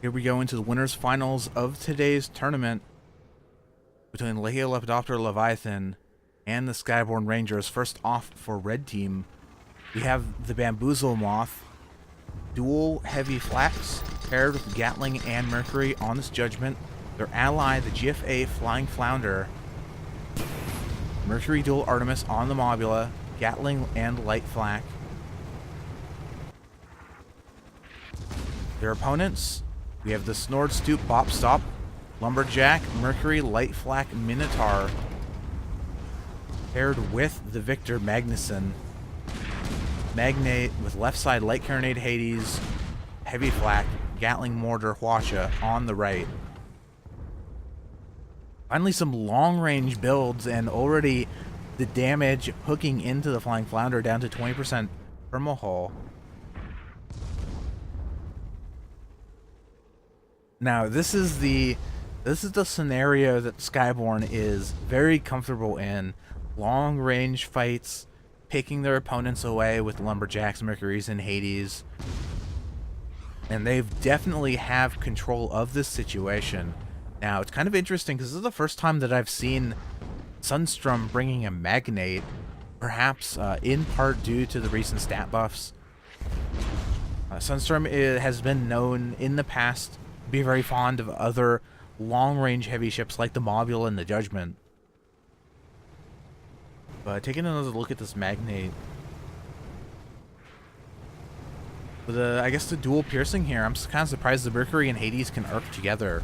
Here we go into the winners finals of today's tournament between Legio, Lepidoptera, Leviathan and the Skyborne Rangers. First off for red team, we have the Bamboozle Moth, dual heavy flaps paired with Gatling and Mercury on this judgment. Their ally, the GFA Flying Flounder, Mercury dual Artemis on the Mobula, Gatling and Light Flak. Their opponents, we have the Snord Stoop Bop Stop, Lumberjack, Mercury, Light Flak, Minotaur, paired with the Victor Magnuson. Magnate with left side Light Carronade Hades, Heavy Flak, Gatling Mortar, Huasha on the right. Finally some long range builds, and already the damage hooking into the Flying Flounder down to 20% permahull. Now this is the scenario that Skyborne is very comfortable in. Long range fights, picking their opponents away with Lumberjacks, Mercuries, and Hades. And they've definitely have control of this situation. Now it's kind of interesting because this is the first time that I've seen Sunstrom bringing a Magnate, perhaps in part due to the recent stat buffs. Sunstrom has been known in the past to be very fond of other long-range heavy ships like the Mobula and the Judgment. But taking another look at this Magnate, with I guess the dual piercing here, I'm kind of surprised the Mercury and Hades can arc together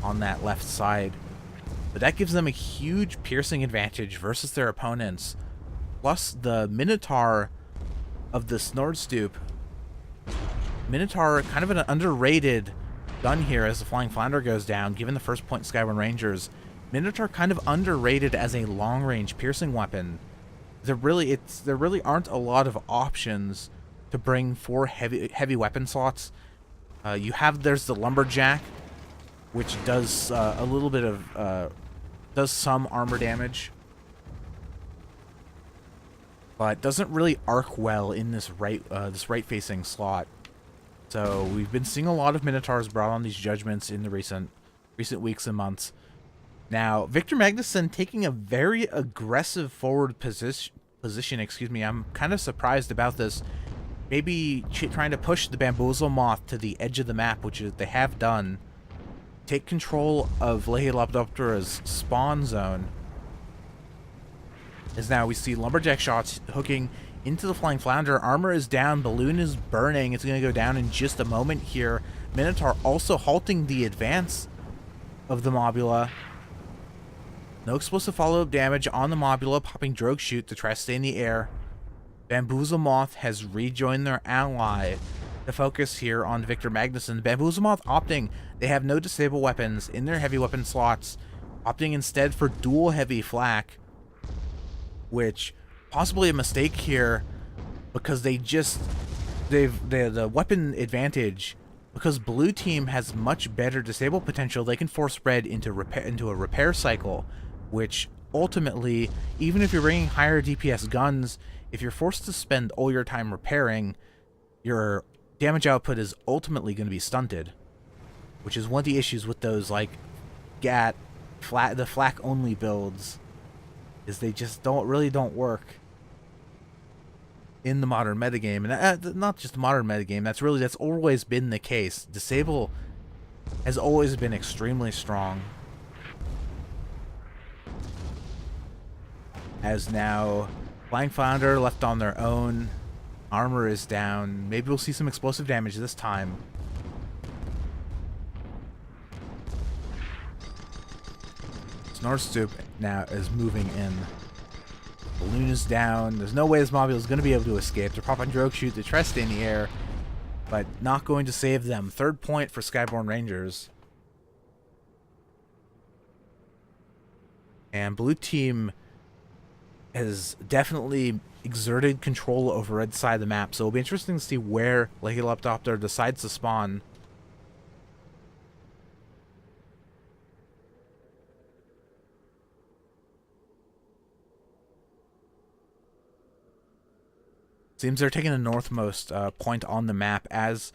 on that left side. But that gives them a huge piercing advantage versus their opponents. Plus the Minotaur of the Snord Stoop. Minotaur, kind of an underrated gun here as the Flying Flounder goes down, given the first point Skyborne Rangers. Minotaur kind of underrated as a long-range piercing weapon. There really aren't a lot of options to bring for heavy weapon slots. There's the Lumberjack, which does a little bit of does some armor damage, but doesn't really arc well in this right-facing slot. So we've been seeing a lot of Minotaurs brought on these judgments in the recent weeks and months. Now, Victor Magnuson taking a very aggressive forward position. I'm kind of surprised about this. Maybe trying to push the Bamboozle Moth to the edge of the map, which they have done. Take control of Lepidoptera's spawn zone. As now we see Lumberjack shots hooking into the Flying Flounder. Armor is down. Balloon is burning. It's going to go down in just a moment here. Minotaur also halting the advance of the Mobula. No explosive follow-up damage on the Mobula, popping Drogue Shoot to try to stay in the air. Bamboozle Moth has rejoined their ally to focus here on Victor Magnuson. Bamboozle Moth opting, they have no disable weapons in their heavy weapon slots, opting instead for dual heavy flak, which possibly a mistake here because the weapon advantage, because blue team has much better disable potential. They can force red into a repair cycle, which ultimately, even if you're bringing higher DPS guns, if you're forced to spend all your time repairing, your damage output is ultimately going to be stunted, which is one of the issues with those like the flak only builds, is they just don't work in the modern metagame. And not just the modern metagame, that's always been the case. Disable has always been extremely strong. As now Flying Flounder left on their own, armor is down. Maybe we'll see some explosive damage this time. Snord Stoop now is moving in. Balloon is down. There's no way this Mobula is going to be able to escape. They're popping Drogue Shoot to try to stay in the air, but not going to save them. Third point for Skyborne Rangers. And blue team has definitely exerted control over red side of the map, so it'll be interesting to see where Lepidoptera decides to spawn. Seems they're taking the northmost point on the map as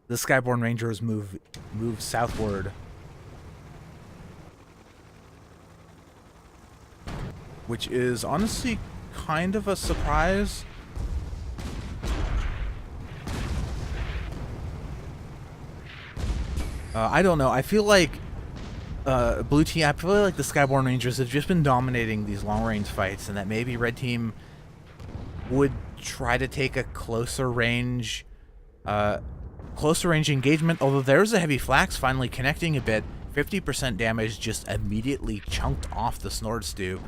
the Skyborne Rangers move southward, which is honestly kind of a surprise. I don't know. I feel like blue team. I feel like the Skyborne Rangers have just been dominating these long-range fights, and that maybe red team would try to take a closer range engagement. Although there's a heavy flax finally connecting a bit. 50% damage just immediately chunked off the Snortstoop.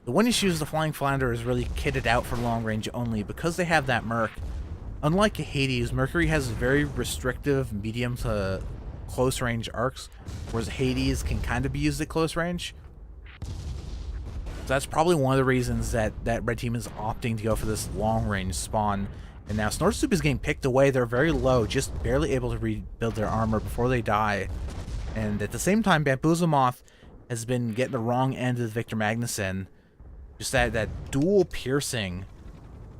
The one issue is the Flying Flounder is really kitted out for long range only because they have that Merc. Unlike Hades, Mercury has very restrictive medium to close range arcs, whereas Hades can kind of be used at close range. So that's probably one of the reasons that red team is opting to go for this long range spawn. And now Snortstoop is getting picked away. They're very low, just barely able to rebuild their armor before they die. And at the same time, Bamboozlemoth has been getting the wrong end of the Victor Magnuson. Just that dual piercing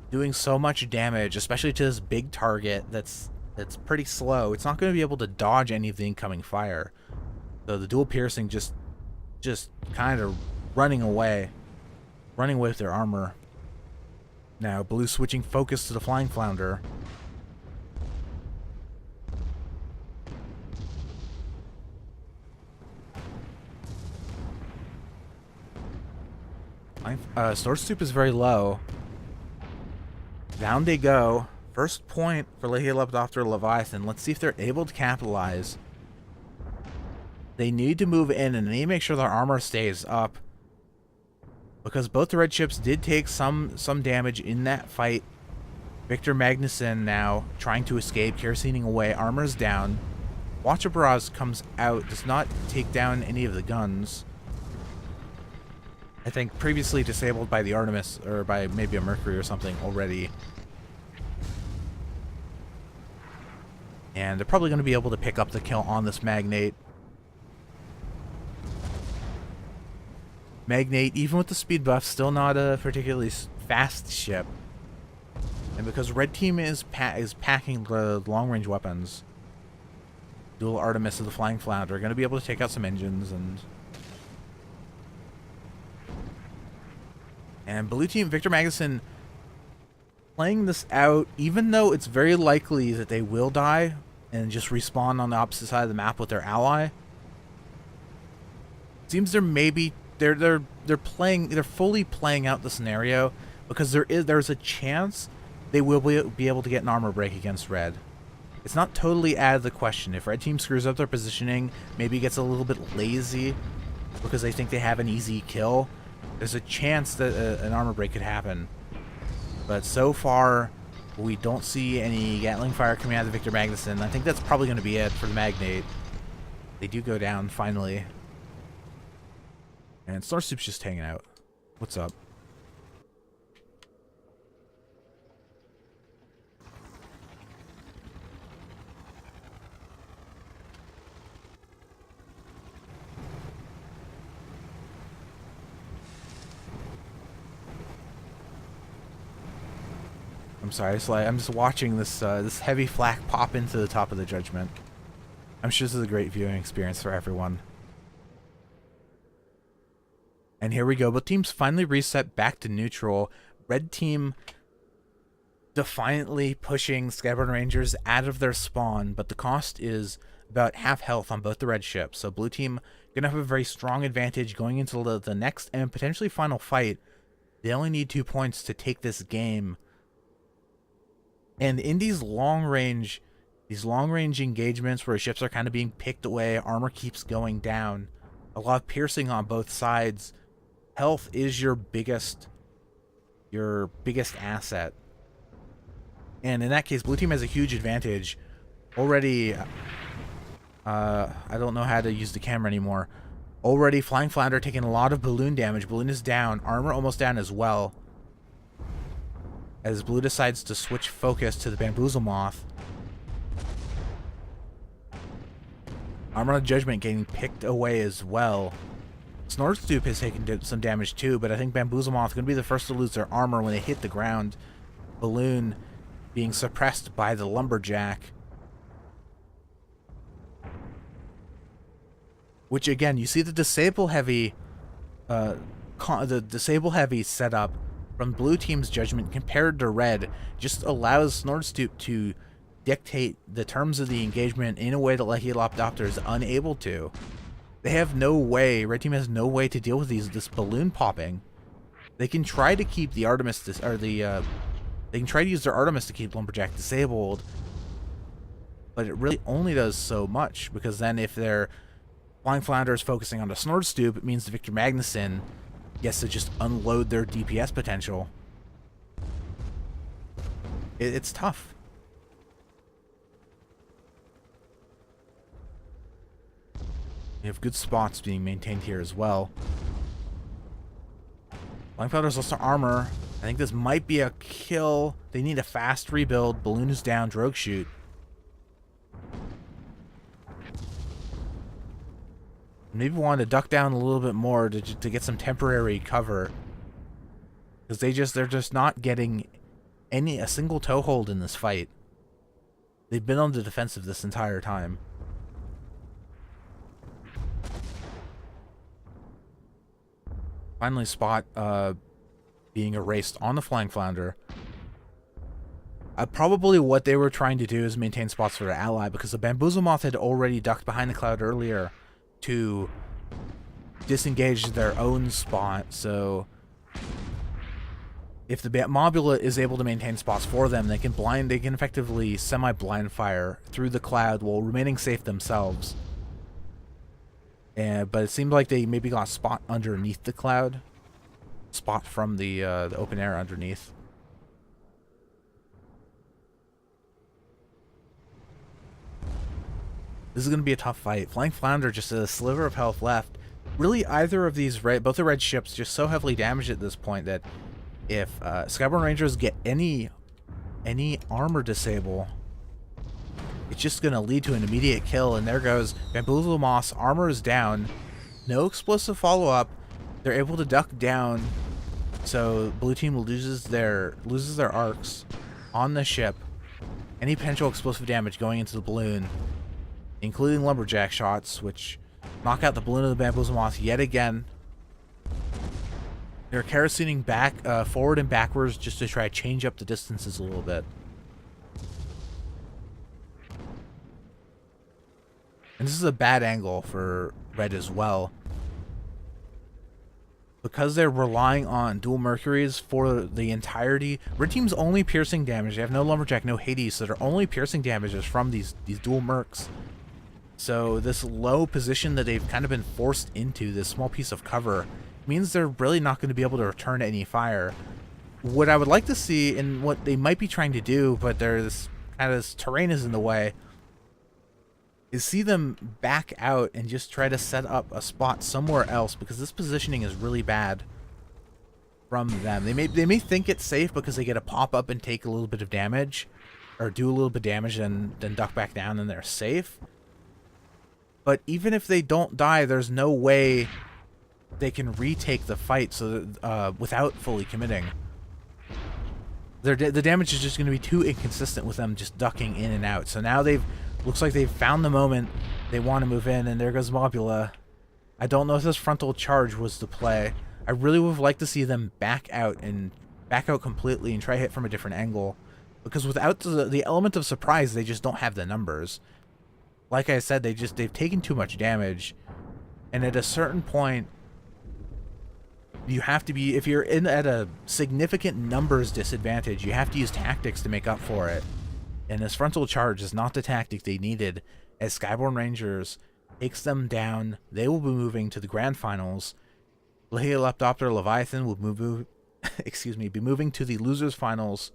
doing so much damage, especially to this big target that's pretty slow. It's not going to be able to dodge any of the incoming fire. So the dual piercing just kind of running away with their armor. Now blue switching focus to the Flying Flounder. Snortstoop is very low. Down they go. First point for Legio, Lepidoptera, Leviathan. Let's see if they're able to capitalize. They need to move in and they need to make sure their armor stays up, because both the red ships did take some damage in that fight. Victor Magnuson now trying to escape, kerosening away, armor's down. Watcher Barrage comes out, does not take down any of the guns. I think previously disabled by the Artemis, or by maybe a Mercury or something already. And they're probably going to be able to pick up the kill on this Magnate. Magnate, even with the speed buff, still not a particularly fast ship. And because red team is packing the long-range weapons, dual Artemis of the Flying Flounder are going to be able to take out some engines. And blue team, Victor Magnuson, playing this out, even though it's very likely that they will die and just respawn on the opposite side of the map with their ally. Seems they're fully playing out the scenario, because there's a chance they will be able to get an armor break against red. It's not totally out of the question. If red team screws up their positioning, maybe gets a little bit lazy because they think they have an easy kill, there's a chance that an armor break could happen. But so far, we don't see any Gatling fire coming out of the Victor Magnuson. I think that's probably going to be it for the Magnate. They do go down finally. And Snortstoop's just hanging out. What's up? I'm sorry, I'm just watching this this heavy flak pop into the top of the Judgment. I'm sure this is a great viewing experience for everyone. And here we go. Both teams finally reset back to neutral. Red team defiantly pushing Skyborne Rangers out of their spawn, but the cost is about half health on both the red ships. So blue team going to have a very strong advantage going into the next and potentially final fight. They only need 2 points to take this game. And in these long range engagements where ships are kind of being picked away, armor keeps going down, a lot of piercing on both sides, health is your biggest asset. And in that case, blue team has a huge advantage. Already, I don't know how to use the camera anymore. Already, Flying Flounder taking a lot of balloon damage. Balloon is down. Armor almost down as well, as blue decides to switch focus to the Bamboozlemoth. Armor on Judgment getting picked away as well. Snortstoop has taken some damage too, but I think Bamboozlemoth is going to be the first to lose their armor when they hit the ground. Balloon being suppressed by the Lumberjack. which again, you see the disable heavy setup from blue team's judgment compared to red just allows Snortstoop to dictate the terms of the engagement in a way that Lepidoptera is unable to. They have no way, red team has no way to deal with this balloon popping. They can try to keep the Artemis, they can try to use their Artemis to keep Lumberjack disabled, but it really only does so much, because then if their Flying Flounder is focusing on the Snortstoop, it means the Victor Magnuson gets to just unload their DPS potential. It's tough. You have good spots being maintained here as well. Flying Flounder's lost their armor. I think this might be a kill. They need a fast rebuild. Balloon is down. Drogue shoot. Maybe want to duck down a little bit more to get some temporary cover, because they're just not getting a single toehold in this fight. They've been on the defensive this entire time. Finally, spot being erased on the Flying Flounder. Probably what they were trying to do is maintain spots for their ally, because the Bamboozle Moth had already ducked behind the cloud earlier to disengage their own spot. So if the Mobula is able to maintain spots for them, they can effectively semi-blind fire through the cloud while remaining safe themselves. But it seemed like they maybe got a spot underneath the cloud. Spot from the open air underneath. This is going to be a tough fight. Flying Flounder just a sliver of health left. Really, either of these both the red ships just so heavily damaged at this point that if Skyborne Rangers get any armor disable, it's just going to lead to an immediate kill. And there goes Bamboozle Moss. Armor is down. No explosive follow-up. They're able to duck down. So blue team loses their arcs on the ship. Any potential explosive damage going into the balloon, including lumberjack shots, which knock out the balloon of the Bamboozle Moth yet again. They're kerosening back, forward and backwards just to try to change up the distances a little bit. And this is a bad angle for red as well, because they're relying on dual Mercuries for the entirety. Red team's only piercing damage. They have no lumberjack, no Hades, so their only piercing damage is from these dual Mercs. So this low position that they've kind of been forced into, this small piece of cover, means they're really not going to be able to return any fire. What I would like to see, and what they might be trying to do, but there's kind of this terrain is in the way, is see them back out and just try to set up a spot somewhere else, because this positioning is really bad from them. They may think it's safe because they get a pop up and take a little bit of damage, or do a little bit of damage and then duck back down and they're safe. But even if they don't die, there's no way they can retake the fight without fully committing. The damage is just going to be too inconsistent with them just ducking in and out. So now looks like they've found the moment they want to move in, and there goes Mobula. I don't know if this frontal charge was the play. I really would have liked to see them back out completely and try to hit from a different angle, because without the element of surprise, they just don't have the numbers. Like I said, they've taken too much damage, and at a certain point, you have to be, if you're at a significant numbers disadvantage, you have to use tactics to make up for it. And this frontal charge is not the tactic they needed, as Skyborne Rangers takes them down. They will be moving to the grand finals. Lepidoptera Leviathan will be moving to the losers finals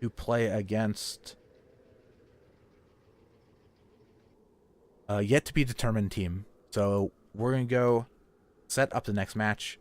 to play against yet to be determined team. So we're going to go set up the next match.